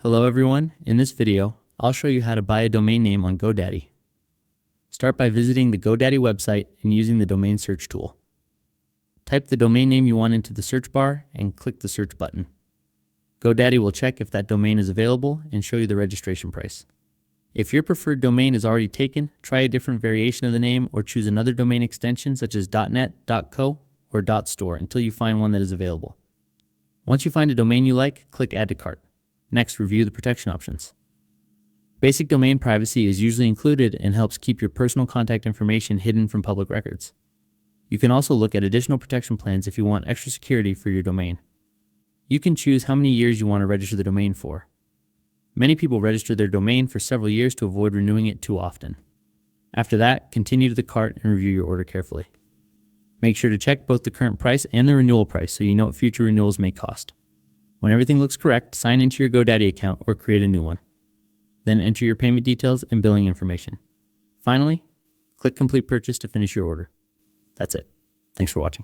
Hello everyone, in this video, I'll show you how to buy a domain name on GoDaddy. Start by visiting the GoDaddy website and using the domain search tool. Type the domain name you want into the search bar and click the search button. GoDaddy will check if that domain is available and show you the registration price. If your preferred domain is already taken, try a different variation of the name or choose another domain extension such as .net, .co, or .store until you find one that is available. Once you find a domain you like, click Add to Cart. Next, review the protection options. Basic domain privacy is usually included and helps keep your personal contact information hidden from public records. You can also look at additional protection plans if you want extra security for your domain. You can choose how many years you want to register the domain for. Many people register their domain for several years to avoid renewing it too often. After that, continue to the cart and review your order carefully. Make sure to check both the current price and the renewal price so you know what future renewals may cost. When everything looks correct, sign into your GoDaddy account or create a new one. Then enter your payment details and billing information. Finally, click Complete Purchase to finish your order. That's it. Thanks for watching.